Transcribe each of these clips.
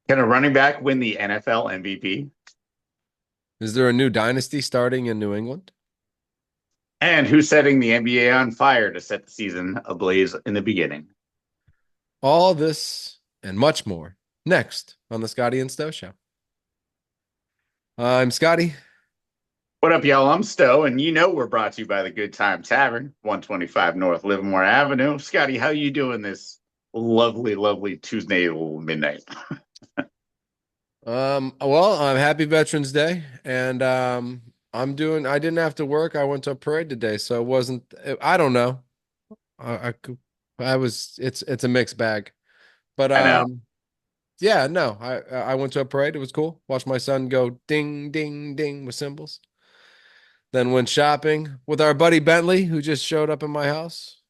Can a running back win the NFL MVP? Is there a new dynasty starting in New England? And who's setting the NBA on fire to set the season ablaze in the beginning? All this and much more next on the Scotty and Stowe Show. I'm Scotty. What up, y'all? I'm Stowe, and you know we're brought to you by the Good Time Tavern, 125 North Livermore Avenue. Scotty, how you doing this lovely, lovely Tuesday midnight? Well, I'm happy Veterans Day, and I didn't have to work. I went to a parade today, so it wasn't. I don't know. I, I, I was. It's a mixed bag, but I know. yeah, no. I went to a parade. It was cool. Watched my son go ding, ding, ding with cymbals. Then went shopping with our buddy Bentley, who just showed up in my house.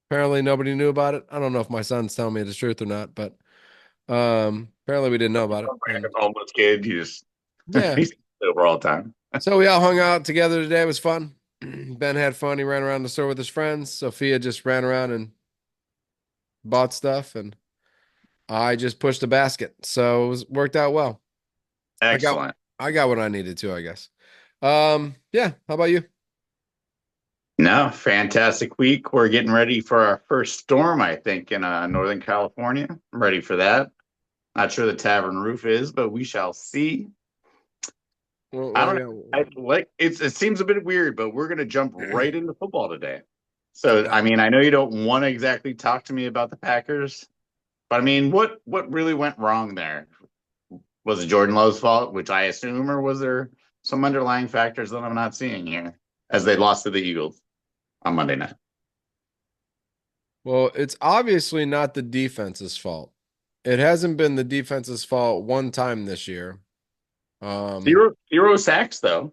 Apparently, nobody knew about it. I don't know if my son's telling me the truth or not, but apparently we didn't know about it. Some random And homeless kid, he just yeah, he's over all the time. so we all hung out together today. It was fun. Ben had fun. He ran around the store with his friends. Sophia just ran around and bought stuff, and I just pushed a basket. So worked out well. I got Excellent. I got what I needed to, I guess. Yeah. How about you? No, fantastic week. We're getting ready for our first storm, I think, in Northern California. I'm ready for that. Not sure the tavern roof is, but we shall see. I don't know. Well, It seems a bit weird, but we're gonna jump yeah. right into football today. So I mean, I know you don't want to exactly talk to me about the Packers, but I mean, what really went wrong there? Was it Jordan Love's fault, which I assume, or was there some underlying factors that I'm not seeing here as they lost to the Eagles on Monday night? Well, it's obviously not the defense's fault. It hasn't been the defense's fault one time this year. Um, Zero sacks though.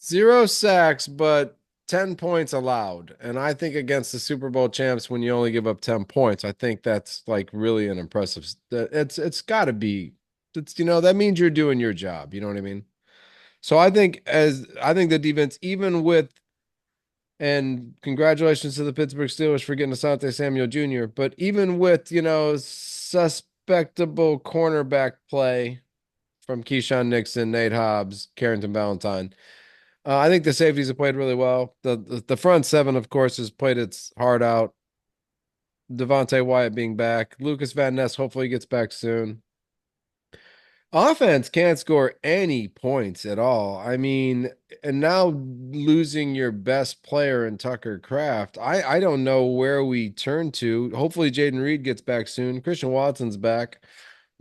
Zero sacks, but 10 points allowed. And I think against the Super Bowl champs, when you only give up 10 points, I think that's like really an impressive. It's got to be. That means you're doing your job. You know what I mean? So I think the defense, even with and congratulations to the Pittsburgh Steelers for getting Asante Samuel Jr. But even with suspectable cornerback play from Keyshawn Nixon, Nate Hobbs, Carrington Valentine. I think the safeties have played really well. The front seven, of course, has played its heart out. Devontae Wyatt being back. Lucas Van Ness hopefully gets back soon. Offense can't score any points at all. I mean, and now losing your best player in Tucker Kraft, I don't know where we turn to. Hopefully, Jaden Reed gets back soon. Christian Watson's back.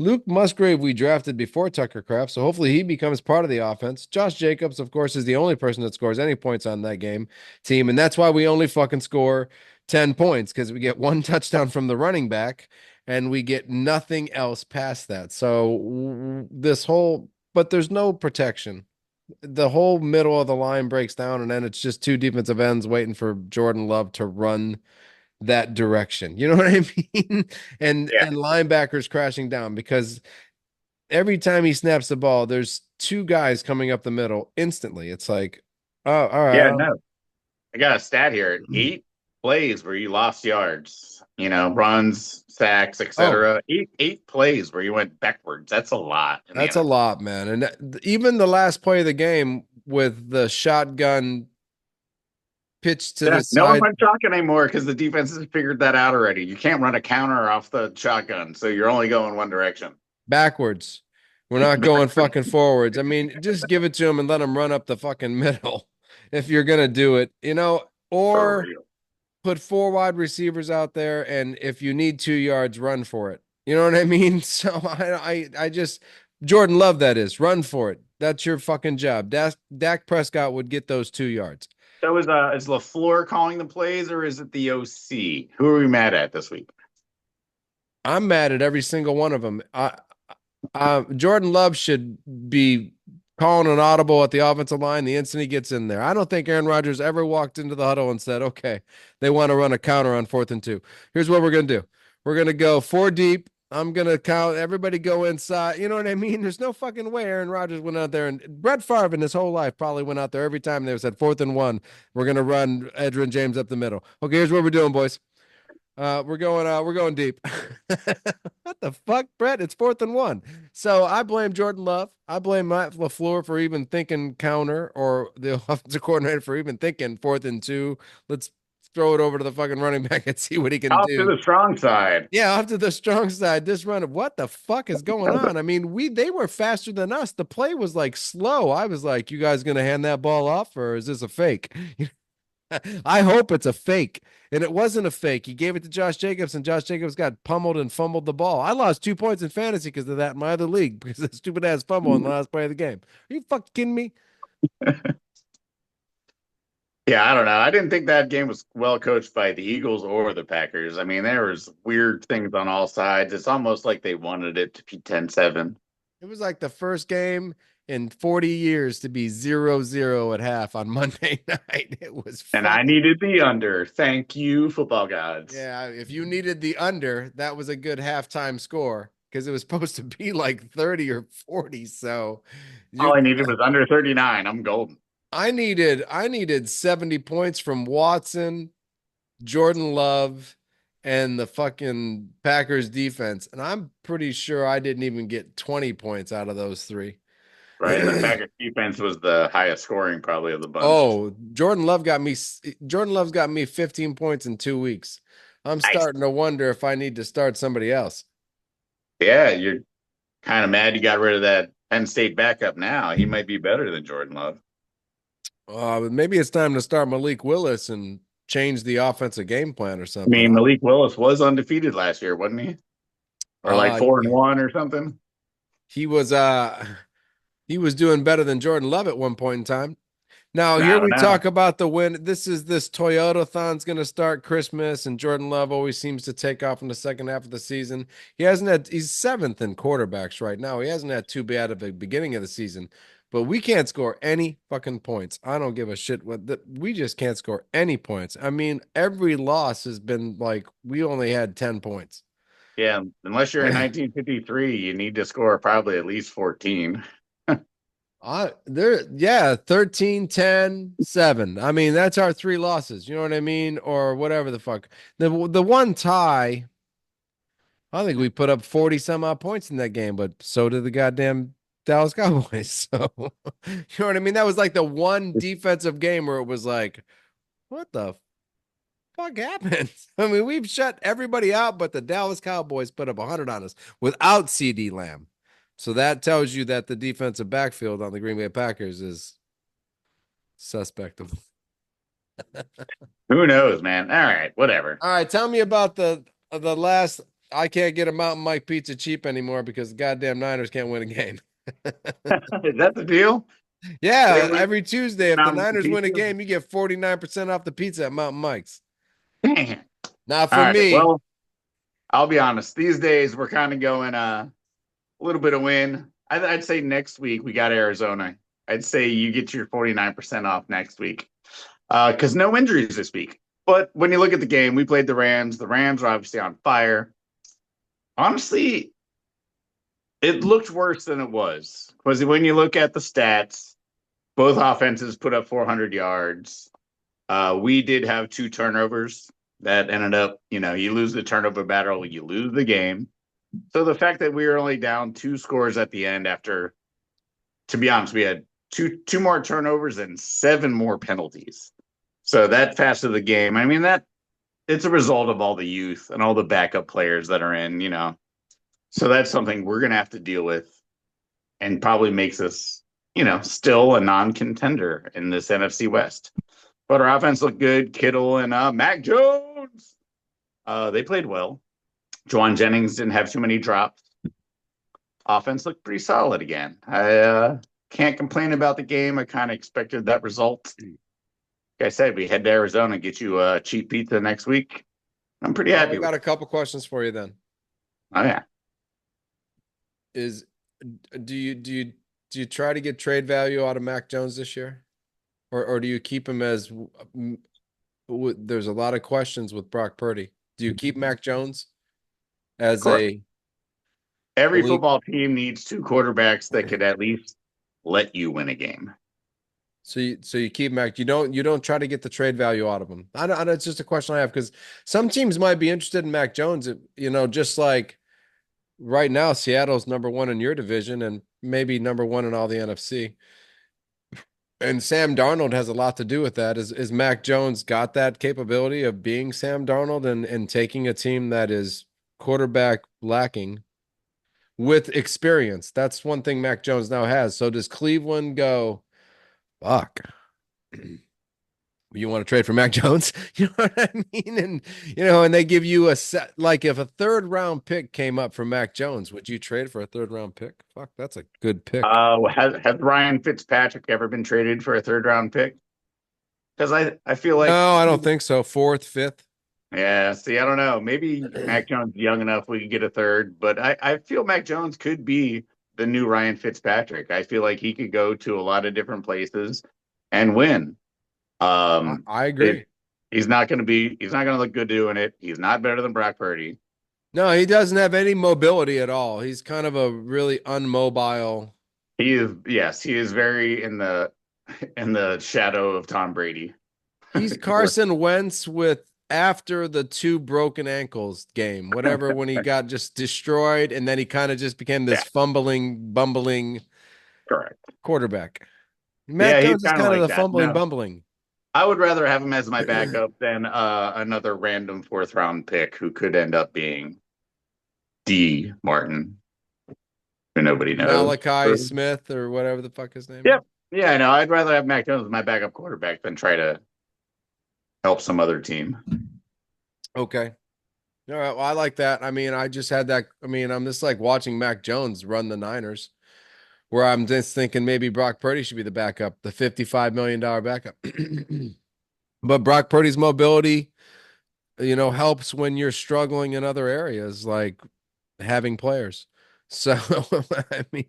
Luke Musgrave, we drafted before Tucker Kraft, so hopefully he becomes part of the offense. Josh Jacobs, of course, is the only person that scores any points on that game team, and that's why we only fucking score 10 points because we get one touchdown from the running back and we get nothing else past that. So but there's no protection. The whole middle of the line breaks down, and then it's just two defensive ends waiting for Jordan Love to run that direction. You know what I mean? Yeah. And linebackers crashing down because every time he snaps the ball, there's two guys coming up the middle instantly. It's like, oh, all Yeah, right. no. I got a stat here. 8 plays where you lost yards, runs, sacks, Oh, etc. Eight plays where you went backwards. That's a lot in the that's a NFL. lot, man. And even the last play of the game with the shotgun pitch to Yeah, the no one side went shotgun anymore because the defense has figured that out already. You can't run a counter off the shotgun, so you're only going one direction. backwards. We're not going fucking forwards. I mean, just give it to him and let him run up the fucking middle if you're gonna do it, For or real. put four wide receivers out there, and if you need 2 yards, run for it. You know what I mean? So I just Jordan Love, that is, run for it. That's your fucking job. Dak Prescott would get those 2 yards. So is LaFleur calling the plays or is it the OC? Who are we mad at this week? I'm mad at every single one of them. Jordan Love should be calling an audible at the offensive line the instant he gets in there. I don't think Aaron Rodgers ever walked into the huddle and said, okay, they want to run a counter on 4th and 2. Here's what we're going to do. We're going to go four deep. I'm going to count everybody go inside. You know what I mean? There's no fucking way Aaron Rodgers went out there, and Brett Favre in his whole life probably went out there every time they said 4th and 1. We're going to run Edgerrin James up the middle. Okay, here's what we're doing, boys. We're going deep. What the fuck, Brett? It's 4th and 1. So I blame Jordan Love. I blame Matt LaFleur for even thinking counter, or the offensive coordinator for even thinking 4th and 2. Let's throw it over to the fucking running back and see what he can Off to do. the strong side. Yeah, off to the strong side. This run, what the fuck is going on? I mean, they were faster than us. The play was like slow. I was like, you guys gonna hand that ball off, or is this a fake? I hope it's a fake. And it wasn't a fake. He gave it to Josh Jacobs, and Josh Jacobs got pummeled and fumbled the ball. I lost 2 points in fantasy because of that in my other league, because of the stupid ass fumble in the last play of the game. Are you fucking kidding me? Yeah, I don't know. I didn't think that game was well coached by the Eagles or the Packers. I mean, there was weird things on all sides. It's almost like they wanted it to be 10-7. It was like the first game in 40 years to be 0-0 at half on Monday night. It was And I fucking, needed the under. Thank you, football gods. yeah. If you needed the under, that was a good halftime score because it was supposed to be like 30 or 40. So All you, I needed was under 39. I'm golden. I needed 70 points from Watson, Jordan Love, and the fucking Packers defense. And I'm pretty sure I didn't even get 20 points out of those three. Right. And the Packers defense was the highest scoring probably of the bunch. Oh, Jordan Love's got me 15 points in 2 weeks. I'm Nice. starting to wonder if I need to start somebody else. Yeah, you're kind of mad you got rid of that Penn State backup now. He might be better than Jordan Love. Maybe it's time to start Malik Willis and change the offensive game plan or I something. mean, Malik Willis was undefeated last year, wasn't he? Or like Uh, 4-1 or something. he was he was doing better than Jordan Love at one point in time. Now, I here don't we know. talk about the win. This Toyota thon's going to start Christmas, and Jordan Love always seems to take off in the second half of the season. He's seventh in quarterbacks right now. He hasn't had too bad of a beginning of the season, but we can't score any fucking points. I don't give a shit we just can't score any points. I mean, every loss has been like we only had 10 points. Yeah, unless you're in 1953, you need to score probably at least 14. Yeah, 13, 10, 7. I mean, that's our three losses. You know what I mean? Or whatever the fuck. The one tie, I think we put up 40 some odd points in that game, but so did the goddamn Dallas Cowboys. So you know what I mean? That was like the one defensive game where it was like, what the fuck happened? I mean, we've shut everybody out, but the Dallas Cowboys put up 100 on us without CD Lamb. So that tells you that the defensive backfield on the Green Bay Packers is suspect. Who knows, man? All right, whatever. All right, tell me about the last. I can't get a Mountain Mike pizza cheap anymore because the goddamn Niners can't win a game. Is that the deal? They Yeah, win every Tuesday, if the Mountain Niners win a Pizza? game, you get 49% off the pizza at Mountain Mike's. Damn. Not All for right. me. Well, I'll be honest. These days, we're kind of going a little bit of win. I'd say next week we got Arizona. I'd say you get your 49% off next week because no injuries this week. But when you look at the game, we played the Rams. The Rams are obviously on fire. Honestly, it looked worse than it was because when you look at the stats, both offenses put up 400 yards. We did have two turnovers that ended up, you lose the turnover battle, you lose the game. So the fact that we were only down two scores at the end after, to be honest, we had two more turnovers and seven more penalties. So that fast of the game. I mean, that it's a result of all the youth and all the backup players that are in. So that's something we're gonna have to deal with and probably makes us, still a non-contender in this NFC West. But our offense looked good. Kittle and Mac Jones. They played well. Juwan Jennings didn't have too many drops. Offense looked pretty solid again. I can't complain about the game. I kind of expected that result. Like I said, we head to Arizona, get you a cheap pizza next week. I'm pretty Well, I happy with got a it. couple questions for you then. Oh yeah. Is do you try to get trade value out of Mac Jones this year? Or do you keep him as there's a lot of questions with Brock Purdy. Do you keep Mac Jones Of as course. a Every elite? football team needs two quarterbacks that could at least let you win a game. So you keep Mac. You don't try to get the trade value out of him. I don't, it's just a question I have because some teams might be interested in Mac Jones. Just like right now, Seattle's number one in your division and maybe number one in all the NFC. And Sam Darnold has a lot to do with that. Is Mac Jones got that capability of being Sam Darnold and taking a team that is quarterback lacking with experience? That's one thing Mac Jones now has. So does Cleveland go, fuck, you want to trade for Mac Jones? You know what I mean? And they give you a set, like if a third round pick came up for Mac Jones, would you trade for a third round pick? Fuck, that's a good pick. Has Ryan Fitzpatrick ever been traded for a third round pick? Because I feel like, No, I don't think so. Fourth, fifth. yeah, see, I don't know. Maybe Mac Jones is young enough we could get a third, but I feel Mac Jones could be the new Ryan Fitzpatrick. I feel like he could go to a lot of different places and win. I, Um, I it, agree. he's not going to look good doing it. He's not better than Brock Purdy. No, he doesn't have any mobility at all. He's kind of a really unmobile. He is, yes, he is very in the shadow of Tom Brady. He's Carson Wentz with after the two broken ankles game, whatever, when he got just destroyed and then he kind of just became Yeah, this fumbling, bumbling correct. quarterback. Mac Yeah, he's Jones is kind of kind of like the that. fumbling, No, bumbling. I would rather have him as my backup than another random fourth round pick who could end up being D Martin, who nobody knows. Malachi Smith or whatever the fuck his name is. Yep. Yeah, no, I'd rather have Mac Jones as my backup quarterback than try to help some other team. Okay. All right. Well, I like that. I mean, I just had that. I mean, I'm just like watching Mac Jones run the Niners, where I'm just thinking maybe Brock Purdy should be the backup, the $55 million backup. But Brock Purdy's mobility, helps when you're struggling in other areas, like having players. So, I mean,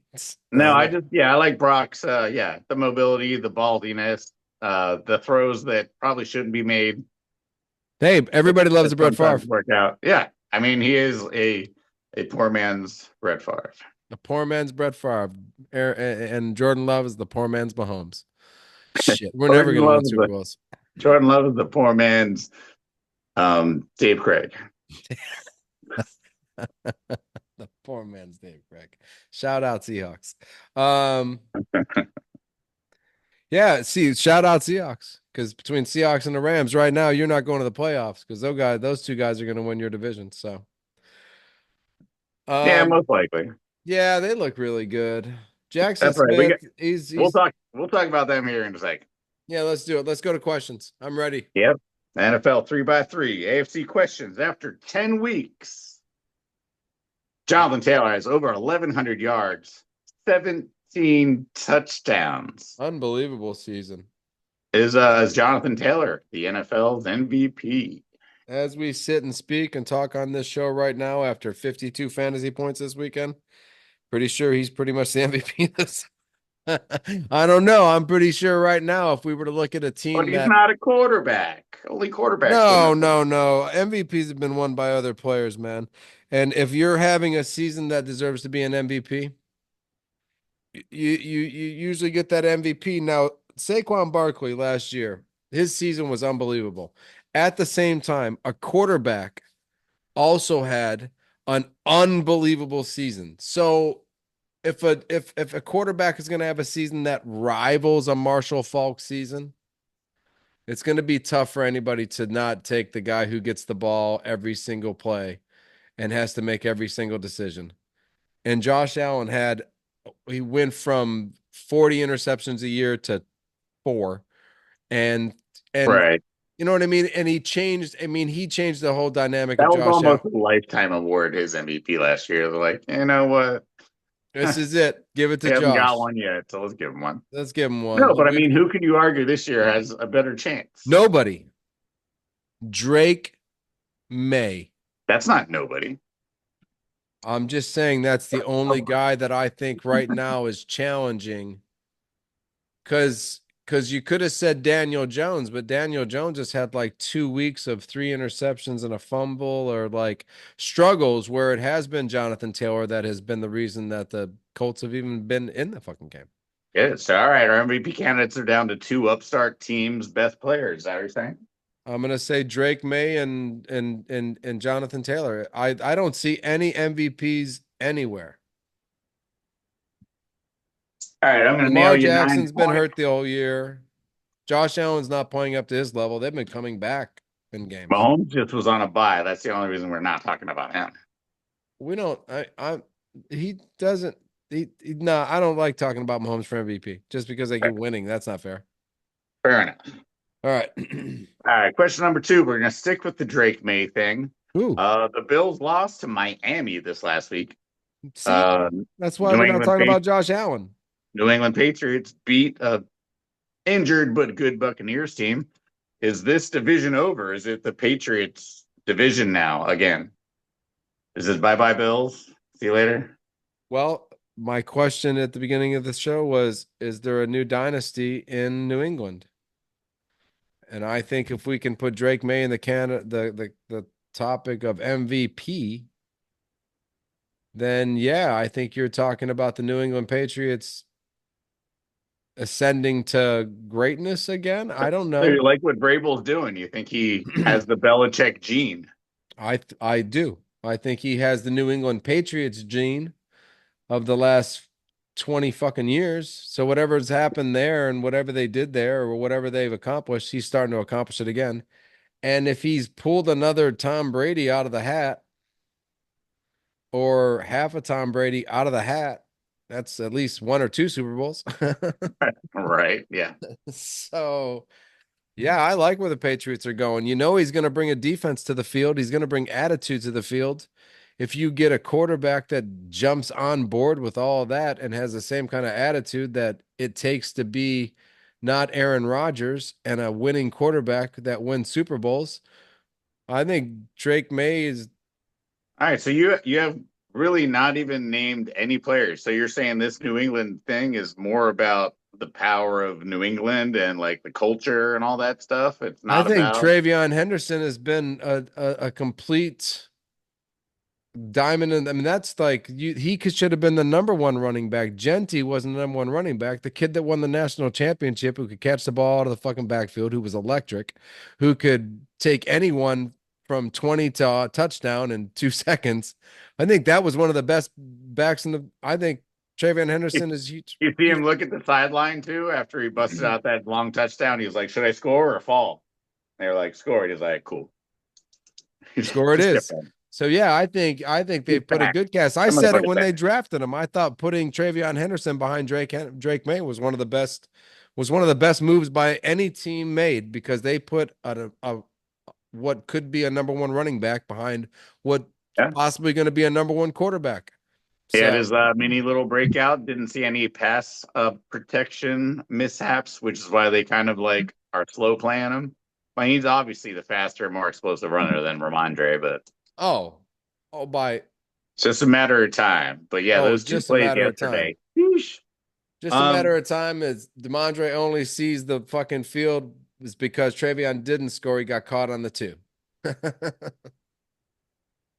No, I like Brock's the mobility, the baldiness, the throws that probably shouldn't be made hey, everybody loves that the Brett Favre. sometimes work out. Yeah. I mean, he is a poor man's Brett Favre. The poor man's Brett Favre, and Jordan Love is the poor man's Mahomes. Shit, we're never Jordan going to Love win is Super Bowls. Jordan Love is the poor man's Dave Craig. The poor man's Dave Craig. Shout out Seahawks. Um, yeah, see, shout out Seahawks because between Seahawks and the Rams right now, you're not going to the playoffs because those two guys are going to win your division. So, Yeah, um, most likely. yeah, they look really good. Jackson That's right. We Smith, got he's we'll talk about them here in a second. yeah. Let's do it. Let's go to questions. I'm ready. Yep. NFL 3x3 AFC questions after 10 weeks. Jonathan Taylor has over 1,100 yards, 17 touchdowns. Unbelievable season. Is Jonathan Taylor the NFL's MVP? As we sit and speak and talk on this show right now, after 52 fantasy points this weekend, pretty sure he's pretty much the MVP this. I don't know. I'm pretty sure right now, if we were to look at a But team he's that not a quarterback. Only quarterbacks win no, this. no, no. MVPs have been won by other players, man. And if you're having a season that deserves to be an MVP, you usually get that MVP. Now, Saquon Barkley last year, his season was unbelievable. At the same time, a quarterback also had an unbelievable season. So if a quarterback is going to have a season that rivals a Marshall Faulk season, it's going to be tough for anybody to not take the guy who gets the ball every single play and has to make every single decision. And Josh Allen he went from 40 interceptions a year to 4. And and Right. you know what I mean? And he changed the whole dynamic of That was Josh Allen. almost a lifetime award, his MVP last year. They're like, you know what? This is it. Give it We to haven't got Josh. one yet, so let's give him one. Let's give him one. No, but I We've mean, who could you argue this year has a better chance? nobody. Drake May. That's not nobody. I'm just saying that's the only guy that I think right now is challenging. Because you could have said Daniel Jones, but Daniel Jones just had like 2 weeks of 3 interceptions and a fumble or like struggles where it has been Jonathan Taylor that has been the reason that the Colts have even been in the fucking game. Good. So, all right, our MVP candidates are down to two upstart teams' best players. Is that what you're saying? I'm gonna say Drake May and Jonathan Taylor. I don't see any MVPs anywhere. All right, I'm going to nail Lamar you nine Jackson's been points. hurt the whole year. Josh Allen's not playing up to his level. They've been coming back in games. Mahomes just was on a bye. That's the only reason we're not talking about him. We don't. He doesn't. No, I don't like talking about Mahomes for MVP just because they Fair keep winning. That's not fair. fair enough. All right. All right, question number two. We're going to stick with the Drake May thing. Ooh, The Bills lost to Miami this last week. see, Uh, that's why New we're not England talking Pa- about Josh Allen. New England Patriots beat a injured but good Buccaneers team. Is this division over? Is it the Patriots division now again? Is it bye bye Bills? See you later. Well, my question at the beginning of the show was, is there a new dynasty in New England? And I think if we can put Drake May in the topic of MVP, then yeah, I think you're talking about the New England Patriots ascending to greatness again. I don't So you know. like what Vrabel's doing? You think he has the Belichick gene? I do. I think he has the New England Patriots gene of the last 20 fucking years. So whatever's happened there and whatever they did there or whatever they've accomplished, he's starting to accomplish it again. And if he's pulled another Tom Brady out of the hat or half a Tom Brady out of the hat, that's at least one or two Super Bowls. Right. Yeah. So yeah, I like where the Patriots are going. You know, he's going to bring a defense to the field. He's going to bring attitude to the field. If you get a quarterback that jumps on board with all that and has the same kind of attitude that it takes to be not Aaron Rodgers and a winning quarterback that wins Super Bowls, I think Drake May is. All right. So you have really not even named any players. So you're saying this New England thing is more about the power of New England and like the culture and all that stuff. It's I not think about. Travion Henderson has been a complete diamond in. I mean, that's like should have been the number one running back. Genty wasn't the number one running back. The kid that won the national championship, who could catch the ball out of the fucking backfield, who was electric, who could take anyone from 20 to a touchdown in 2 seconds. I think that was one of the best backs in the. I think Travion You, Henderson is huge. you see him look at the sideline too after he busted out that long touchdown. He was like, "Should I score or fall?" And they were like, "Score." He's like, "Cool." Score it Just kept is. on. So yeah, I think they He's put a back. good cast. I That said it motherfucker's when they back. drafted him. I thought putting Travion Henderson behind Drake May was one of the best moves by any team made because they put a what could be a number one running back behind what Yeah. possibly going to be a number one quarterback. He had So his mini little breakout. Didn't see any pass protection mishaps, which is why they kind of like are slow playing him. Well, he's obviously the faster, more explosive runner than Ramondre, but oh oh by it's just a matter of time. But yeah, those two just a plays matter of time. yesterday. Sheesh. Just a matter Um, of time as DeMondre only sees the fucking field is because Travion didn't score. He got caught on the two.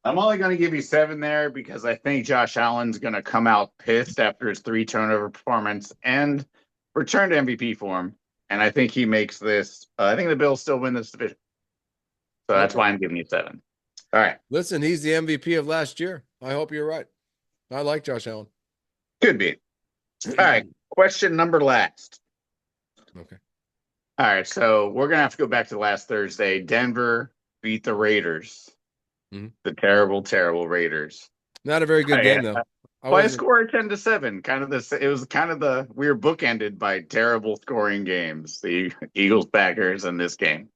I'm only going to give you seven there because I think Josh Allen's going to come out pissed after his three turnover performance and return to MVP form. And I think he makes this. I think the Bills still win this division. So that's Okay. why I'm giving you seven. All right. Listen, he's the MVP of last year. I hope you're right. I like Josh Allen. Could be. All right. Question number last. Okay. All right. So we're going to have to go back to last Thursday. Denver beat the Raiders, Mhm. the terrible, terrible Raiders. Not a very good I, game though. I by a wasn't. score of 10-7. Kind of this. It was kind of the we were bookended by terrible scoring games. The Eagles, Packers, and this game.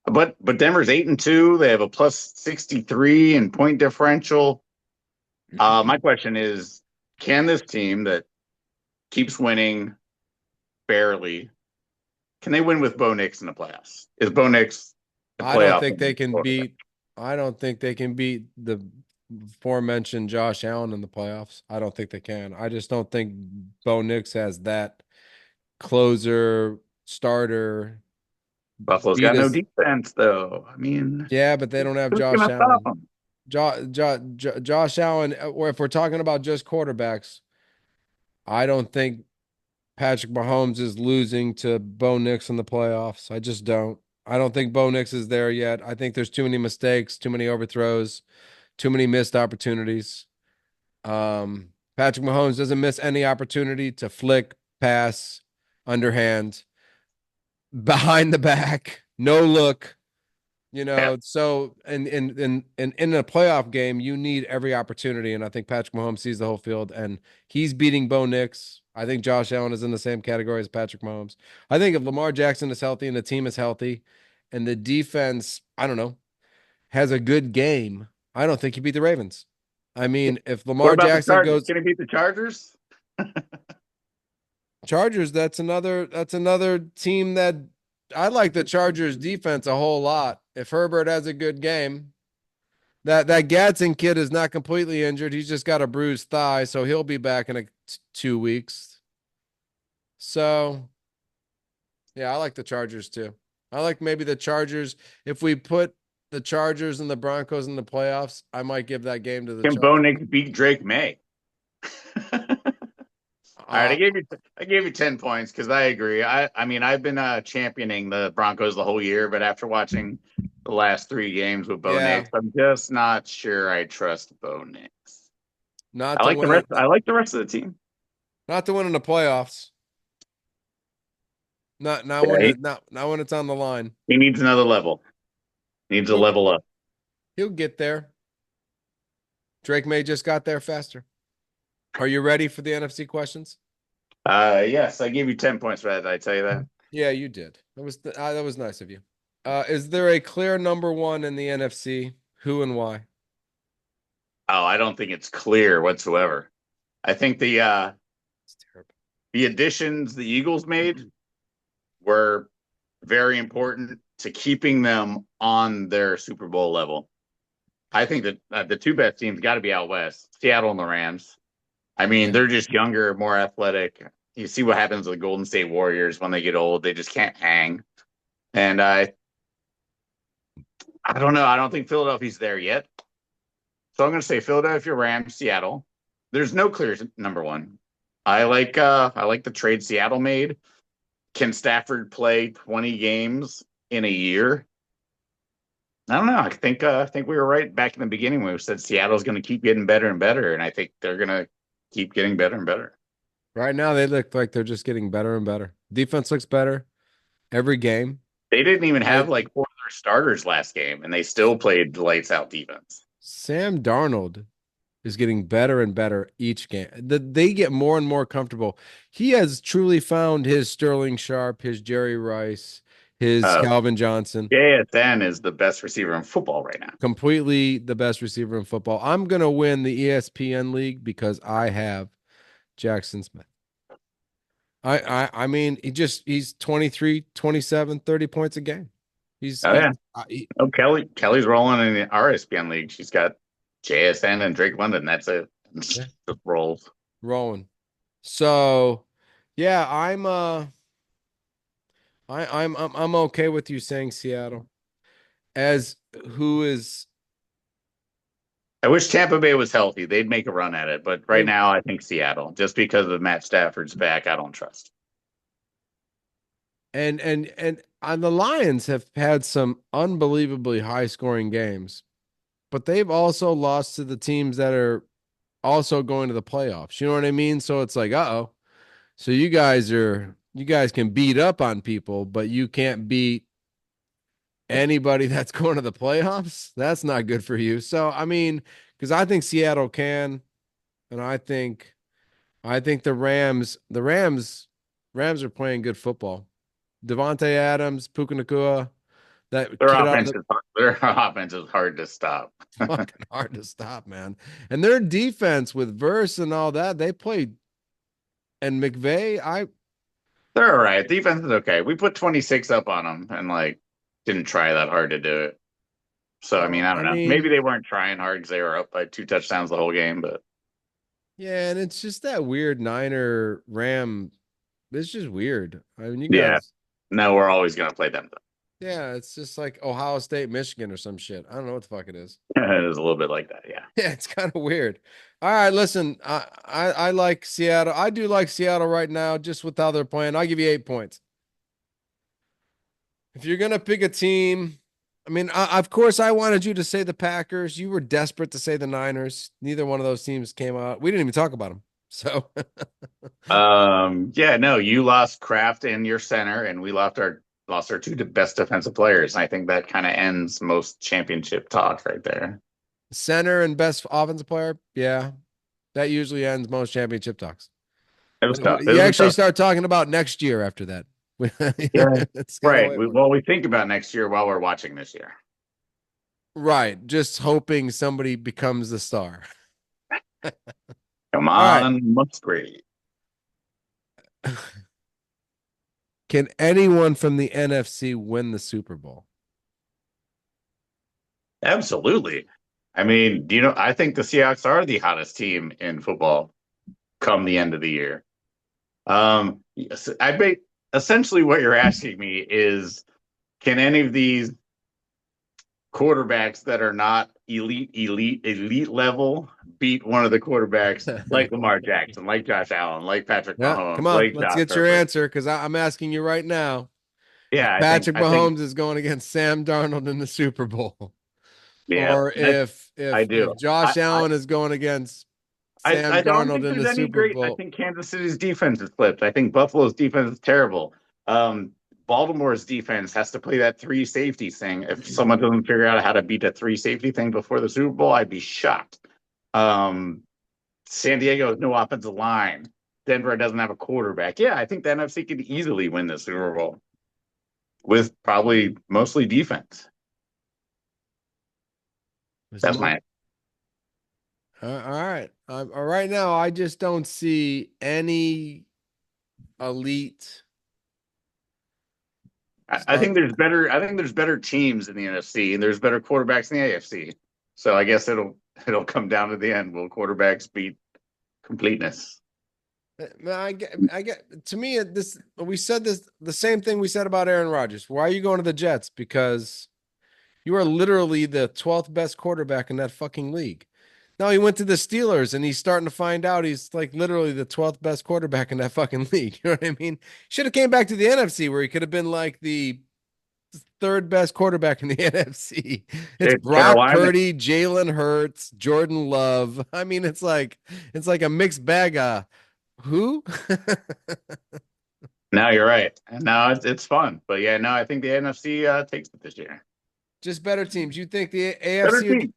But Denver's 8-2. They have a plus 63 in point differential. My question is, can this team that keeps winning barely, can they win with Bo Nix in the playoffs? Is Bo Nix the I don't playoff think they can quarterback? beat. I don't think they can beat the aforementioned Josh Allen in the playoffs. I don't think they can. I just don't think Bo Nix has that closer starter Buffalo's beat got no us. defense, though. I mean, Yeah, but they don't have who's Josh gonna stop Allen. them? Josh Allen, or if we're talking about just quarterbacks, I don't think Patrick Mahomes is losing to Bo Nix in the playoffs. I just don't. I don't think Bo Nix is there yet. I think there's too many mistakes, too many overthrows, too many missed opportunities. Patrick Mahomes doesn't miss any opportunity to flick, pass, underhand, behind the back, no look. Yeah. So in a playoff game, you need every opportunity, and I think Patrick Mahomes sees the whole field, and he's beating Bo Nix. I think Josh Allen is in the same category as Patrick Mahomes. I think if Lamar Jackson is healthy and the team is healthy, and the defense, I don't know, has a good game, I don't think he beat the Ravens. I mean, if What Lamar about the Jackson Chargers? goes Can he beat the Chargers? Chargers, that's another team that I like the Chargers defense a whole lot. If Herbert has a good game, that Gadsden kid is not completely injured. He's just got a bruised thigh, so he'll be back in 2 weeks. So yeah, I like the Chargers too. I like maybe the Chargers. If we put the Chargers and the Broncos in the playoffs, I might give that game to the Can Bo Chargers. Nix beat Drake May? All right, Uh, I gave you 10 points because I agree. I mean I've been championing the Broncos the whole year, but after watching the last three games with Bo yeah, Nix, I'm just not sure I trust Bo Nix. not to win it, I like the rest of the team. not to win in the playoffs. Not Yeah, when it not when it's on the line. he needs another level. He needs a He'll level up. he'll get there. Drake May just got there faster. Are you ready for the NFC questions? Yes, I gave you 10 points for that. Did I tell you that? Yeah, you did. That was nice of you. Is there a clear number one in the NFC? Who and why? Oh, I don't think it's clear whatsoever. I think It's terrible. the additions the Eagles made were very important to keeping them on their Super Bowl level. I think that the two best teams got to be out west, Seattle and the Rams. I mean, Yeah. they're just younger, more athletic. You see what happens with the Golden State Warriors when they get old; they just can't hang. And I don't know. I don't think Philadelphia's there yet. So I'm going to say Philadelphia, Rams, Seattle. There's no clear number one. I like the trade Seattle made. Can Stafford play 20 games in a year? I don't know. I think we were right back in the beginning when we said Seattle's going to keep getting better and better, and I think they're going to keep getting better and better. Right now, they look like they're just getting better and better. Defense looks better every game. They didn't even I have like four of their starters last game, and they still played lights out defense. Sam Darnold is getting better and better each game. They get more and more comfortable. He has truly found his Sterling Sharp, his Jerry Rice, his Uh, Calvin Johnson. JSN is the best receiver in football right now. Completely the best receiver in football. I'm going to win the ESPN league because I have Jackson Smith. I mean, he's 23, 27, 30 points a game. He's Oh yeah. he's he, Oh, Kelly's rolling in the RSPN league. She's got JSN and Drake London. That's it. yeah, Just rolls. rolling. So, yeah, I'm okay with you saying Seattle as who is I wish Tampa Bay was healthy. They'd make a run at it. But right they now, I think Seattle, just because of Matt Stafford's back, I don't trust. and the Lions have had some unbelievably high scoring games, but they've also lost to the teams that are also going to the playoffs. You know what I mean? So it's like, uh-oh. So you guys can beat up on people, but you can't beat anybody that's going to the playoffs. That's not good for you. So I mean, because I think Seattle can, and I think the Rams are playing good football. Devontae Adams, Puka Nacua, that kid out of the Their offense is hard to stop. fucking hard to stop, man. And their defense with Verse and all that, they played. And McVay, They're all right. Defense is okay. We put 26 up on them and like didn't try that hard to do it. So I mean, well, I I don't know. Maybe mean, they weren't trying hard because they were up by two touchdowns the whole game. But yeah, and it's just that weird Niner Ram. It's just weird. I mean, you yeah, guys, no, we're always gonna play them. yeah, it's just like Ohio State, Michigan, or some shit. I don't know what the fuck it is. It is a little bit like that. Yeah. Yeah, it's kind of weird. All right, listen, I like Seattle. I do like Seattle right now, just with how they're playing. I'll give you 8 points. If you're gonna pick a team, I mean, of course, I wanted you to say the Packers. You were desperate to say the Niners. Neither one of those teams came out. We didn't even talk about them. So, Yeah, no, you lost Kraft and your center, and we lost our two best defensive players. And I think that kind of ends most championship talk right there. center and best offensive player, yeah, that usually ends most championship talks. It was tough. It You was a actually tough. start talking about next year after that. Yeah. It's kind of Right. way more. Well, we think about next year while we're watching this year. Right. Just hoping somebody becomes the star. Come All right. on, Musgrave. Can anyone from the NFC win the Super Bowl? Absolutely. I mean, I think the Seahawks are the hottest team in football come the end of the year. Yes, I bet essentially what you're asking me is, can any of these quarterbacks that are not elite level beat one of the quarterbacks like Lamar Jackson, like Josh Allen, like Patrick Yeah, come Mahomes, on. like Let's Josh get your Herbert? answer because I'm asking you right now. Yeah, If I think Patrick I think Mahomes is going against Sam Darnold in the Super Bowl, yeah, or if I if do. if Josh Allen is going against I Sam don't Darnold think in there's the any Super great. I Bowl, think Kansas City's defense is flipped. I think Buffalo's defense is terrible. Baltimore's defense has to play that three safety thing. If someone doesn't figure out how to beat a three safety thing before the Super Bowl, I'd be shocked. Um, San Diego has no offensive line. Denver doesn't have a quarterback. Yeah, I think the NFC could easily win the Super Bowl with probably mostly defense. was That's most. my. All right. Right now, I just don't see any elite I start. think there's better. I think there's better teams in the NFC and there's better quarterbacks in the AFC. So I guess it'll come down to the end. Will quarterbacks beat completeness? I get. To me, this we said this the same thing we said about Aaron Rodgers. Why are you going to the Jets? Because you are literally the 12th best quarterback in that fucking league. Now he went to the Steelers and he's starting to find out he's like literally the 12th best quarterback in that fucking league. You know what I mean? Should have came back to the NFC where he could have been like the third best quarterback in the NFC. It's It's Brock Carolina. Purdy, Jalen Hurts, Jordan Love. I mean, it's like a mixed bag of who? Now you're right. Now it's fun. But yeah, no, I think the NFC takes it this year. Just better teams. You think the Better AFC team.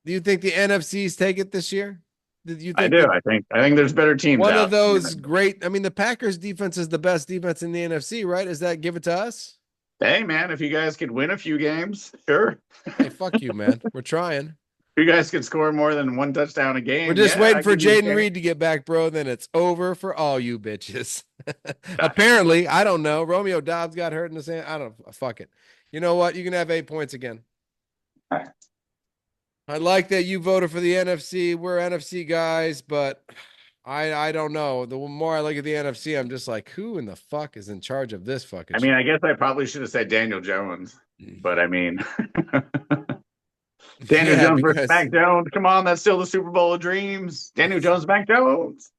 do you think the NFCs take it this year? Did you I think do. that I think there's better teams one of out. those great, I mean, the Packers defense is the best defense in the NFC, right? Is that give it to us? Hey man, if you guys could win a few games, sure. Hey, fuck you, man. We're trying. If you guys could score more than one touchdown a We're game, just yeah, waiting I for give you a Jaden chance. Reed to get back, bro. Then it's over for all you bitches. Apparently, I don't know. Romeo Dobbs got hurt in the same. I don't fuck it. You know what? You can have 8 points again. I like that you voted for the NFC. We're NFC guys, but I don't know. The more I look at the NFC, I'm just like, who in the fuck is in charge of this fucking I mean, shit? I guess I probably should have said Daniel Jones, but I mean, Daniel Yeah, Jones versus because Mac Jones. Come on, that's still the Super Bowl of dreams. Daniel Jones, Mac Jones.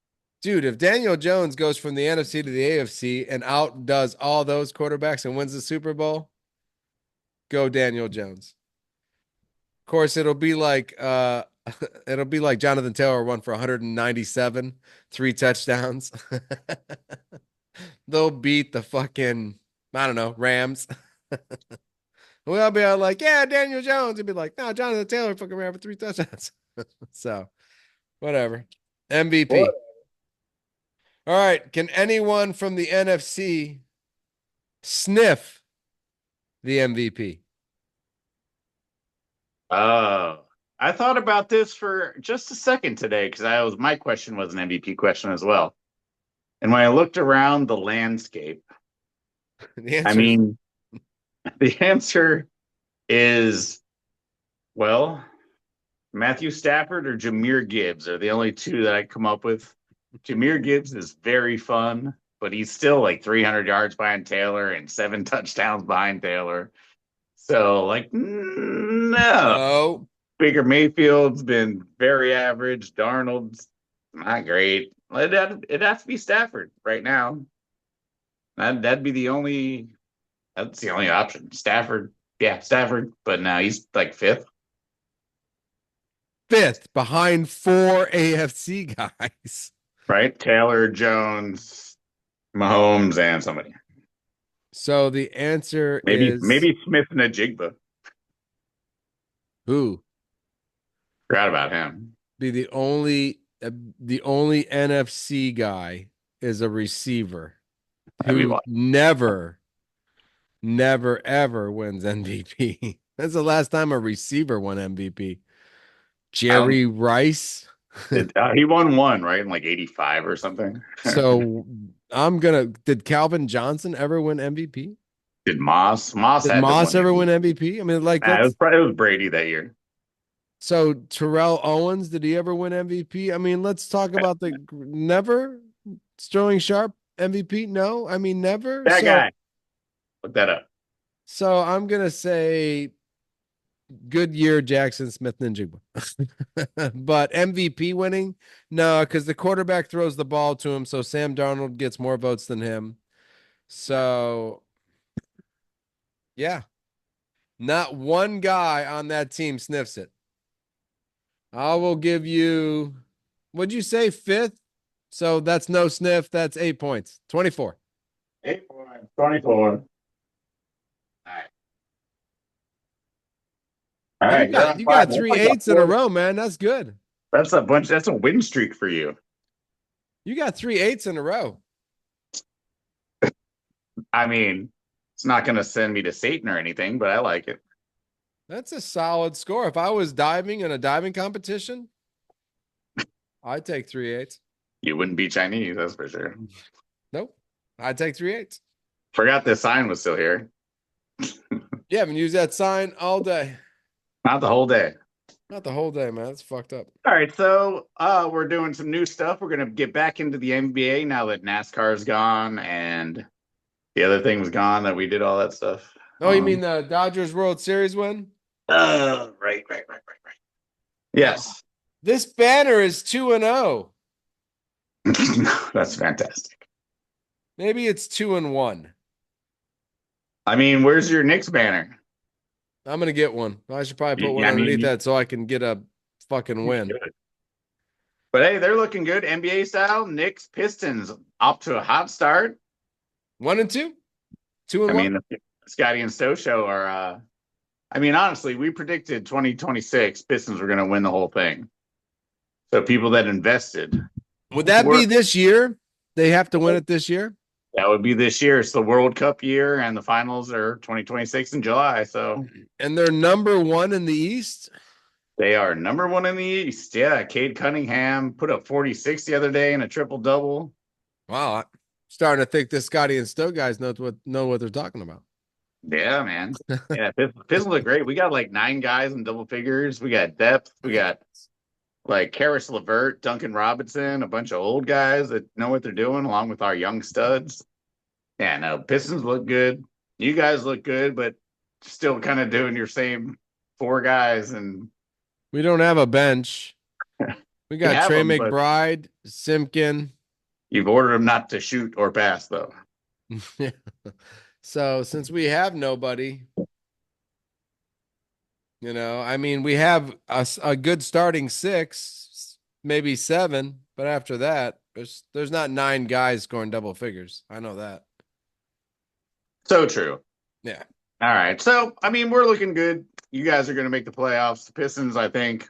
dude, if Daniel Jones goes from the NFC to the AFC and outdoes all those quarterbacks and wins the Super Bowl, go Daniel Jones. Of course, it'll be like Jonathan Taylor won for 197, 3 touchdowns. They'll beat the fucking, I don't know, Rams. We'll be all like, yeah, Daniel Jones. He'd be like, no, Jonathan Taylor fucking ran for 3 touchdowns. So whatever. What? MVP. All right. Can anyone from the NFC sniff the MVP? Oh, I thought about this for just a second today because my question was an MVP question as well. And when I looked around the landscape, The I answer is mean, the answer is, well, Matthew Stafford or Jameer Gibbs are the only two that I come up with. Jameer Gibbs is very fun, but he's still like 300 yards behind Taylor and 7 touchdowns behind Taylor. So, like, no. no. Baker Mayfield's been very average. Darnold's not great. It'd have to be Stafford right now. That'd be the only. That's the only option. Stafford, yeah, Stafford. But now he's like fifth, Fifth behind four AFC guys. right? Taylor, Jones, Mahomes, and somebody. So the answer Maybe is maybe Smith and Ajigba. who? Forgot about him. Be the only NFC guy is a receiver That'd be who wild. never ever wins MVP. That's the last time a receiver won MVP. I don't. Jerry Rice. He won one right in like '85 or something. So did Calvin Johnson ever win MVP? Did Moss? Moss Did had to Moss win ever win MVP. MVP? I mean, like Nah, that's it was Brady that year. so Terrell Owens, did he ever win MVP? I mean, let's talk about the never Sterling Sharp MVP. No, I mean never. That guy. Look that up. So I'm gonna say good year, Jackson Smith Ninjigba. But MVP winning, no, because the quarterback throws the ball to him, so Sam Darnold gets more votes than him. So yeah, not one guy on that team sniffs it. I will give you, what'd you say, fifth? So that's no sniff. That's 8 points. 24. 8 points, 24. All right. All You right, you're got on you five. got That's three like a eights in a four. row, man. That's good. That's a bunch. That's a win streak for you. You got 3 8s in a row. I mean, it's not going to send me to Satan or anything, but I like it. That's a solid score. If I was diving in a diving competition, I'd take 3 8s. You wouldn't be Chinese, that's for sure. Nope. I'd take 3 8s. Forgot this sign was still here. You haven't used that sign all day. Not the whole day. Not the whole day, man. That's fucked up. All right, so we're doing some new stuff. We're gonna get back into the NBA now that NASCAR's gone and the other thing was gone that we did all that stuff. Oh, you mean the Dodgers World Series win? Right. Yes. This banner is 2-0. That's fantastic. Maybe it's 2-1. I mean, where's your Knicks banner? I'm gonna get one. I should probably put one I underneath mean, that so I can get a fucking win. but hey, they're looking good. NBA style. Knicks, Pistons off to a hot start. 1-2, two I and mean, one. the Scotty and Stowe show are. I mean, honestly, we predicted 2026 Pistons were going to win the whole thing. So people that invested Would that were be this year? They have to win it this year. that would be this year. It's the World Cup year, and the finals are 2026 in July. So And they're number one in the East. they are number one in the East. Yeah, Cade Cunningham put up 46 the other day in a triple double. Wow, I'm starting to think this Scotty and Stowe guys know what they're talking about. Yeah, man. Yeah, Pistons look great. We got like 9 guys in double figures. We got depth. We got like Karis LeVert, Duncan Robinson, a bunch of old guys that know what they're doing, along with our young studs. Yeah, no, Pistons look good. You guys look good, but still kind of doing your same 4 guys, and We don't have a bench. We you got have Trey them, but McBride, Simpkin. you've ordered them not to shoot or pass, though. So since we have nobody, I mean, we have a good starting 6, maybe 7, but after that, there's not 9 guys scoring double figures. I know that. So true. Yeah. All right. So, I mean, we're looking good. You guys are going to make the playoffs. The Pistons, I think,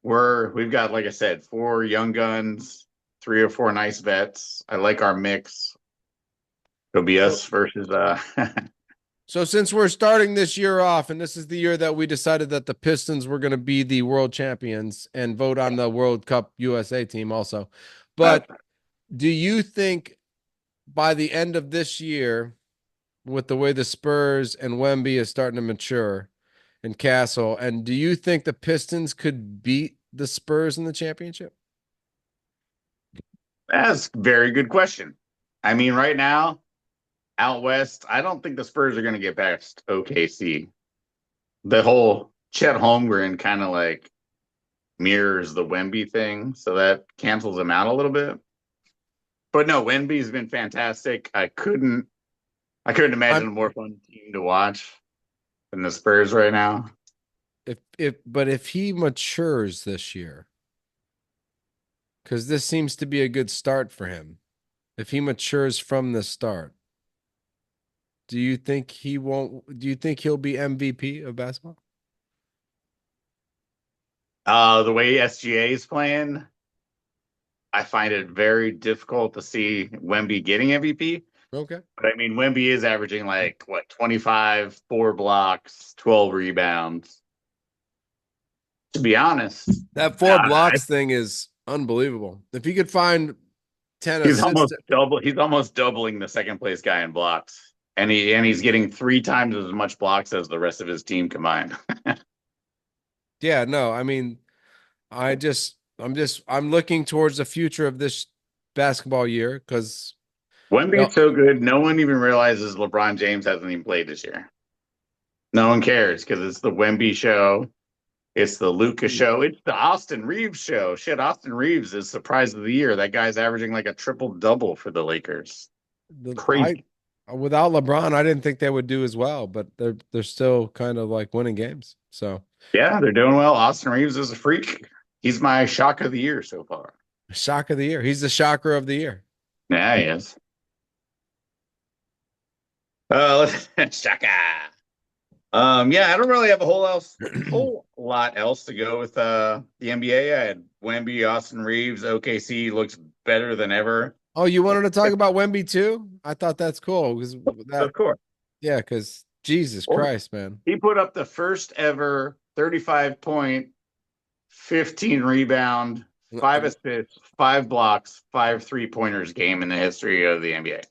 we've got, like I said, 4 young guns, 3 or 4 nice vets. I like our mix. It'll be us versus So since we're starting this year off, and this is the year that we decided that the Pistons were going to be the world champions and vote on the World Cup USA team also. But do you think by the end of this year, with the way the Spurs and Wemby is starting to mature and Castle, and do you think the Pistons could beat the Spurs in the championship? That's a very good question. I mean, right now, out west, I don't think the Spurs are going to get past OKC. The whole Chet Holmgren kind of like mirrors the Wemby thing, so that cancels him out a little bit. But no, Wemby's been fantastic. I couldn't imagine I'm a more fun team to watch than the Spurs right now. if he matures this year, because this seems to be a good start for him. If he matures from the start, do you think he'll be MVP of basketball? The way SGA is playing, I find it very difficult to see Wemby getting MVP. Okay. But I mean, Wemby is averaging like what 25, 4 blocks, 12 rebounds. To be honest, That four blocks thing is unbelievable. If he could find 10 he's assists, almost double. He's almost doubling the second place guy in blocks, and he's getting 3 times as much blocks as the rest of his team combined. yeah, no, I mean, I'm looking towards the future of this basketball year because Wemby's so good, no one even realizes LeBron James hasn't even played this year. No one cares because it's the Wemby show. It's the Luca show. It's the Austin Reeves show. Shit, Austin Reeves is surprise of the year. That guy's averaging like a triple double for the Lakers. I Crazy. without LeBron, I didn't think they would do as well, but they're still kind of like winning games. So Yeah, they're doing well. Austin Reeves is a freak. He's my shock of the year so far. shock of the year. He's the shocker of the year. Yeah, he is. Let's Shaka. Yeah, I don't really have a whole lot else to go with the NBA. I had Wemby, Austin Reeves, OKC looks better than ever. Oh, you wanted to talk about Wemby too? I thought that's cool because that Of course. yeah, because Jesus Or Christ, man. he put up the first ever 35 point, 15 rebound, 5 assists, 5 blocks, 5 3 pointers game in the history of the NBA.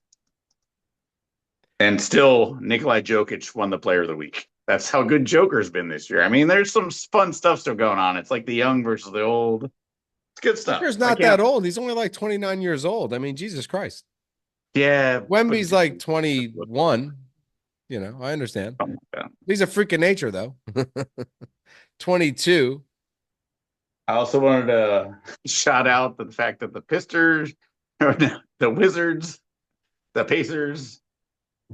And still, Nikolai Jokic won the player of the week. That's how good Joker's been this year. I mean, there's some fun stuff still going on. It's like the young versus the old. It's good stuff. Tucker's I not can't. that old. He's only like 29 years old. I mean, Jesus Christ. Yeah, but Wemby's like 21. You know, I understand. He's a freak of nature, though. 22. I also wanted to shout out the fact that the Pistons, the Wizards, the Pacers,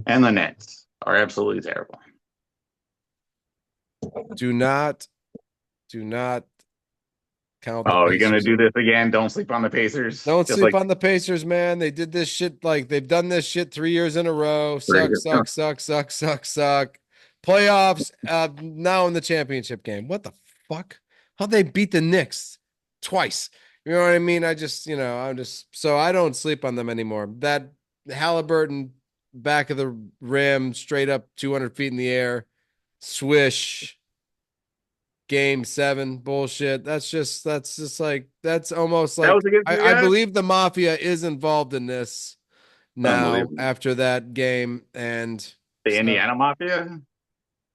and the Nets are absolutely terrible. Do not, do not count the Oh, you're gonna Pacers do out. this again? Don't sleep on the Pacers. Don't Just sleep like on the Pacers, man. They did this shit like they've done this shit 3 years in a row. three Suck, years. suck, suck, suck, suck, suck. Playoffs, now in the championship game. What the fuck? How they beat the Knicks twice? You know what I mean? I'm just so I don't sleep on them anymore. That Halliburton back of the rim, straight up 200 feet in the air, swish. Game 7 bullshit. That's just like that's almost That was like against you I guys. believe the mafia is involved in this now Unbelievable. after that game. And The so Indiana Mafia.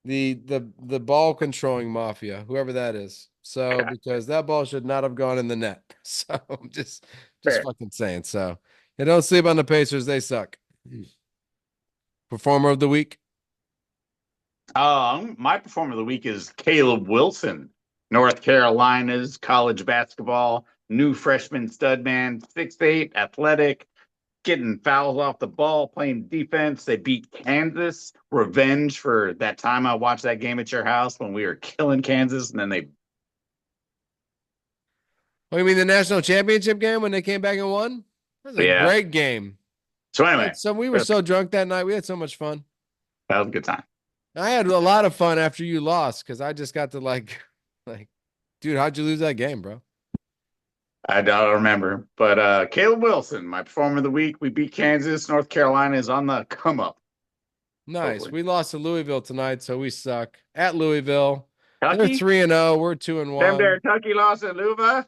the ball controlling mafia, whoever that is. So Okay, because that ball should not have gone in the net. So I'm just fair. fucking saying. So yeah, don't sleep on the Pacers, they suck. Performer of the week. My performer of the week is Caleb Wilson, North Carolina's college basketball new freshman stud man, 6'8", athletic, getting fouls off the ball, playing defense. They beat Kansas. Revenge for that time I watched that game at your house when we were killing Kansas, and then they. Oh, you mean the national championship game when they came back and won? That was a Yeah. great game. So anyway, We were so drunk that night. We had so much fun. that was a good time. I had a lot of fun after you lost because I just got to like, dude, how'd you lose that game, bro? I don't remember, but Caleb Wilson, my performer of the week. We beat Kansas. North Carolina is on the come up. Nice. Hopefully, We lost to Louisville tonight, so we suck. At Louisville, they're Kentucky. 3-0. We're two and Them there, one. Kentucky lost at Louisville.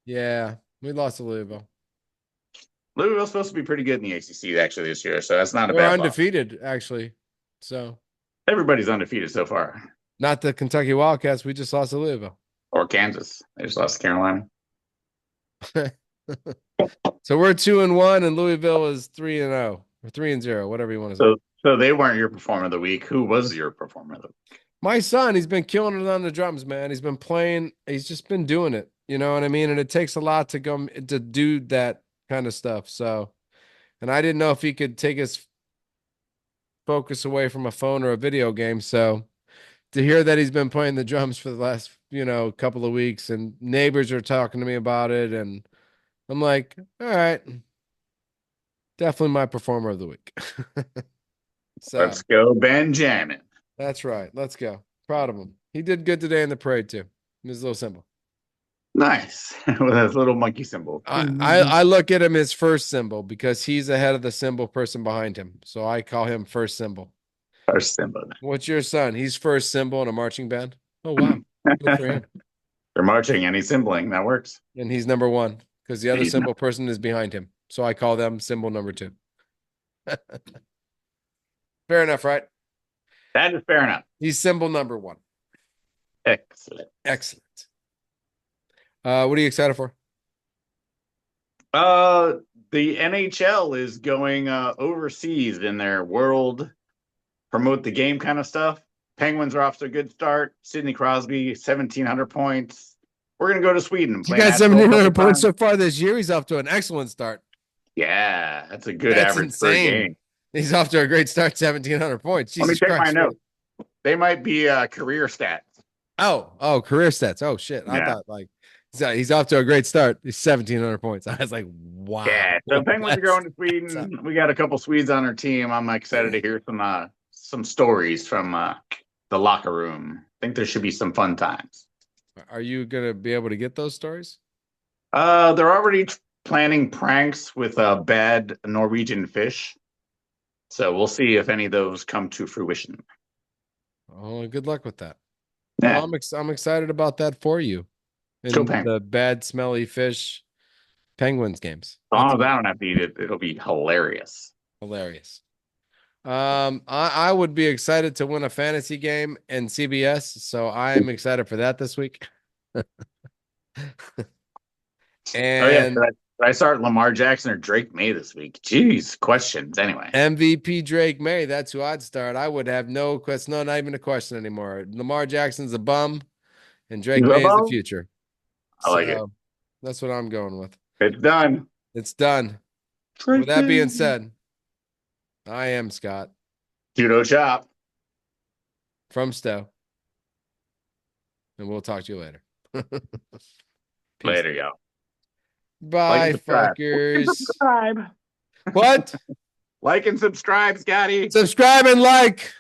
Yeah, we lost to Louisville. Louisville's supposed to be pretty good in the ACC actually this year, so that's not a We're bad loss. undefeated, actually. So Everybody's undefeated so far, not the Kentucky Wildcats. We just lost to Louisville. or Kansas. They just lost to Carolina. So we're 2-1, and Louisville is 3-0 or 3-0, whatever you want to say. So they weren't your performer of the week. Who was your performer of the week? My son, he's been killing it on the drums, man. He's been playing, he's just been doing it. You know what I mean? And it takes a lot to go to do that kind of stuff. So, and I didn't know if he could take his focus away from a phone or a video game. So to hear that he's been playing the drums for the last, couple of weeks and neighbors are talking to me about it. And I'm like, all right, definitely my performer of the week. So Let's go Benjamin. that's right. Let's go. Proud of him. He did good today in the parade too. His little symbol. Nice. With his little monkey symbol. I look at him as first symbol because he's ahead of the symbol person behind him. So I call him first symbol. First symbol. What's your son? He's first symbol in a marching band. Oh wow. Good for him. They're marching and he's symboling. That works. And he's number one because the other He's symbol person is behind him. So I call them symbol number two. Fair enough, right? That is fair enough. He's symbol number one. Excellent. Excellent. What are you excited for? Uh, the NHL is going overseas in their world promote the game kind of stuff. Penguins are off to a good start. Sidney Crosby, 1,700 points. We're gonna go to Sweden and He play got Nashville a couple 1,700 points times. so far this year. He's off to an excellent start. Yeah, that's a good That's average per insane. game. He's off to a great start, 1,700 points. Let me Jesus check my Christ. notes. They might be career stats. Oh, career stats. Oh shit. I Yeah. thought like he's off to a great start. He's 1,700 points. I was like, wow. Yeah. So Penguins are That's going to Sweden. We got a couple Swedes on our team. I'm excited to hear some stories from the locker room. I think there should be some fun times. Are you gonna be able to get those stories? They're already planning pranks with bad Norwegian fish. So we'll see if any of those come to fruition. Oh, good luck with that. Well, Yeah. I'm excited about that for you. Go In Penguins. the bad smelly fish Penguins games. As long That's as I don't have to eat it, it'll be hilarious. hilarious. I would be excited to win a fantasy game in CBS, so I'm excited for that this week. Oh yeah, And should I start Lamar Jackson or Drake May this week? Jeez, questions. Anyway, MVP Drake May, that's who I'd start. I would have no question, no, not even a question anymore. Lamar Jackson's a bum, and Drake May is the Lobo, future. I like it. So that's what I'm going with. It's done. It's done. With Drake that May. being said, I am Scott Judo chop. from Stowe, and we'll talk to you later. Peace. Later, y'all. Like and Bye, subscribe. fuckers. Subscribe. What? Like and subscribe, Scotty. Subscribe and like.